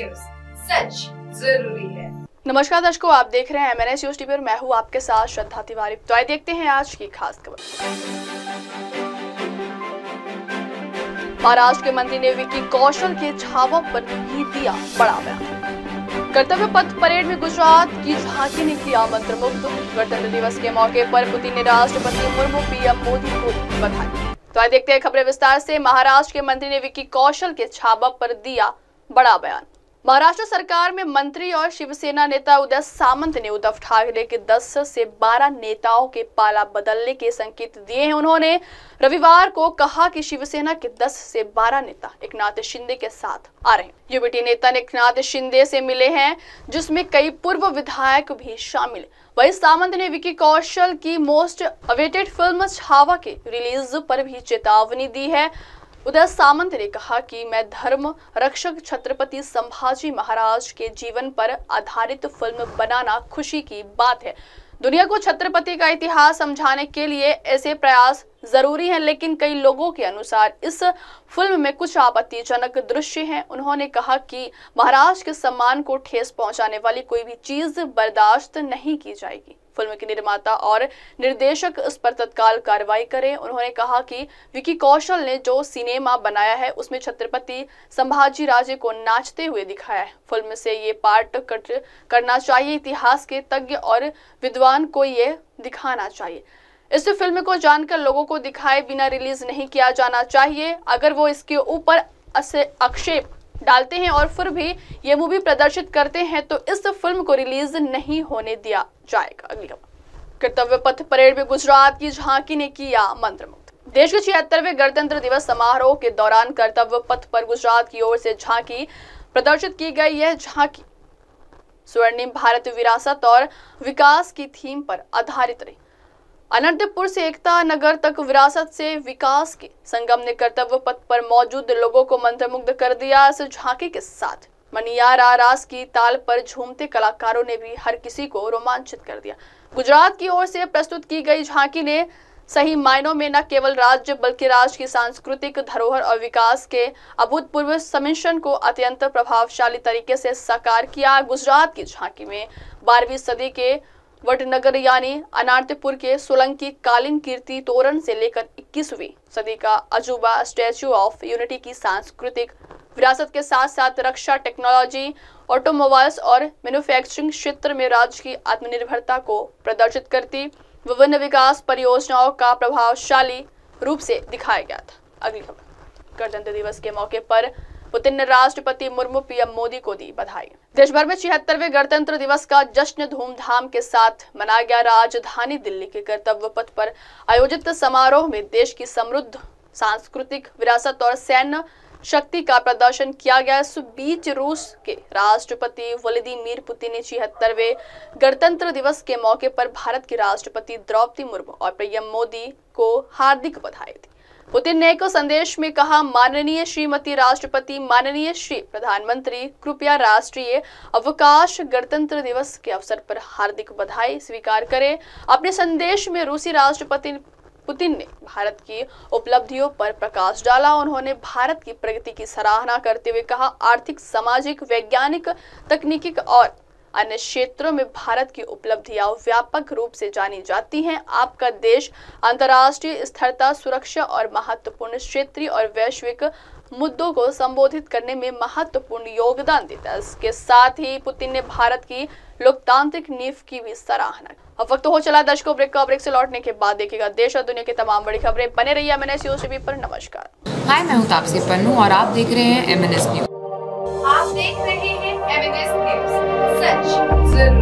News, सच जरूरी है। नमस्कार दर्शकों, आप देख रहे हैं MNS न्यूज टीवी और मैं हूं आपके साथ श्रद्धा तिवारी। तो आइए देखते हैं आज की खास खबर। महाराष्ट्र के मंत्री ने विकी कौशल के छावों पर भी दिया बड़ा बयान। कर्तव्य पथ परेड में गुजरात की झांकी ने किया मंत्रमुग्ध। गणतंत्र दिवस के मौके पर पुतिन ने राष्ट्रपति मुर्मू PM मोदी को बधाई। तो आइए देखते हैं खबरें विस्तार से। महाराष्ट्र के मंत्री ने विकी कौशल के छावा पर दिया बड़ा बयान। महाराष्ट्र सरकार में मंत्री और शिवसेना नेता उदय सामंत ने उद्धव ठाकरे के 10 से 12 नेताओं के पाला बदलने के संकेत दिए हैं। उन्होंने रविवार को कहा कि शिवसेना के 10 से 12 नेता एकनाथ शिंदे के साथ आ रहे हैं। यूबीटी नेता एकनाथ शिंदे से मिले हैं, जिसमें कई पूर्व विधायक भी शामिल। वहीं सामंत ने विकी कौशल की मोस्ट अवेटेड फिल्म छावा के रिलीज पर भी चेतावनी दी है। उदय सामंत ने कहा कि मैं धर्म रक्षक छत्रपति संभाजी महाराज के जीवन पर आधारित फिल्म बनाना खुशी की बात है। दुनिया को छत्रपति का इतिहास समझाने के लिए ऐसे प्रयास जरूरी हैं, लेकिन कई लोगों के अनुसार इस फिल्म में कुछ आपत्तिजनक दृश्य हैं। उन्होंने कहा कि महाराज के सम्मान को ठेस पहुंचाने वाली कोई भी चीज बर्दाश्त नहीं की जाएगी। फिल्म के निर्माता और निर्देशक इस पर तत्काल कार्रवाई करें। उन्होंने कहा कि विकी कौशल ने जो सिनेमा बनाया है उसमें छत्रपति संभाजी राजे को नाचते हुए दिखाया है। फिल्म से ये पार्ट कट करना चाहिए। इतिहास के तज्ञ और विद्वान को ये दिखाना चाहिए। इस फिल्म को जानकर लोगों को दिखाए बिना रिलीज नहीं किया जाना चाहिए। अगर वो इसके ऊपर आक्षेप डालते हैं और फिर भी ये मूवी प्रदर्शित करते हैं तो इस फिल्म को रिलीज नहीं होने दिया जाएगा। अगली खबर। कर्तव्य पथ परेड में गुजरात की झांकी ने किया मंत्रमुग्ध। देश के 76वें गणतंत्र दिवस समारोह के दौरान कर्तव्य पथ पर गुजरात की ओर से झांकी प्रदर्शित की गई। यह झांकी स्वर्णिम भारत विरासत और विकास की थीम पर आधारित रही। अनंतपुर से एकता नगर तक विरासत से विकास के संगम ने कर्तव्य पथ पर मौजूद लोगों को मंत्रमुग्ध कर दिया। इस झांकी के साथ मनियारा रास की ताल पर झूमते कलाकारों ने भी हर किसी को रोमांचित कर दिया। गुजरात की ओर से प्रस्तुत की गई झांकी ने सही मायनों में न केवल राज्य बल्कि राज्य की सांस्कृतिक धरोहर और विकास के अभूतपूर्व सम्मिश्रण को अत्यंत प्रभावशाली तरीके से साकार किया। गुजरात की झांकी में 12वीं सदी के वडनगर यानी अनंतपुर के सोलंकी कालीन कीर्ति तोरण से लेकर 21वीं सदी का अजूबा स्टैच्यू ऑफ यूनिटी की सांस्कृतिक विरासत के साथ साथ रक्षा, टेक्नोलॉजी, ऑटोमोबाइल्स और मैन्युफैक्चरिंग क्षेत्र में राज्य की आत्मनिर्भरता को प्रदर्शित करती विभिन्न विकास परियोजनाओं का प्रभावशाली रूप से दिखाया गया था। अगली खबर। गणतंत्र दिवस के मौके पर पुतिन ने राष्ट्रपति मुर्मू PM मोदी को दी बधाई। देश भर में 76वें गणतंत्र दिवस का जश्न धूमधाम के साथ मनाया गया। राजधानी दिल्ली के कर्तव्य पथ पर आयोजित समारोह में देश की समृद्ध सांस्कृतिक विरासत और सैन्य शक्ति का प्रदर्शन किया गया। इस बीच रूस के राष्ट्रपति व्लादिमीर पुतिन ने 76वें गणतंत्र दिवस के मौके पर भारत की राष्ट्रपति द्रौपदी मुर्मू और PM मोदी को हार्दिक बधाई दी। पुतिन ने एक संदेश में कहा, माननीय श्रीमती राष्ट्रपति, माननीय श्री प्रधानमंत्री, कृपया राष्ट्रीय अवकाश गणतंत्र दिवस के अवसर पर हार्दिक बधाई स्वीकार करें। अपने संदेश में रूसी राष्ट्रपति पुतिन ने भारत की उपलब्धियों पर प्रकाश डाला। उन्होंने भारत की प्रगति की सराहना करते हुए कहा, आर्थिक, सामाजिक, वैज्ञानिक, तकनीकी और अन्य क्षेत्रों में भारत की उपलब्धियां व्यापक रूप से जानी जाती हैं। आपका देश अंतर्राष्ट्रीय स्थिरता, सुरक्षा और महत्वपूर्ण क्षेत्रीय और वैश्विक मुद्दों को संबोधित करने में महत्वपूर्ण योगदान देता है। इसके साथ ही पुतिन ने भारत की लोकतांत्रिक नींव की भी सराहना। अब वक्त हो चला दर्शकों ब्रेक का। ब्रेक से लौटने के बाद देखिएगा देश और दुनिया की तमाम बड़ी खबरें। बने रहिए MNS न्यूज टीवी पर। नमस्कार। हाय, मैं हूँ तापसी पन्नू और आप देख रहे हैं MNS न्यूज। आप देख रहे हैं MNS न्यूज, सच जरूरी।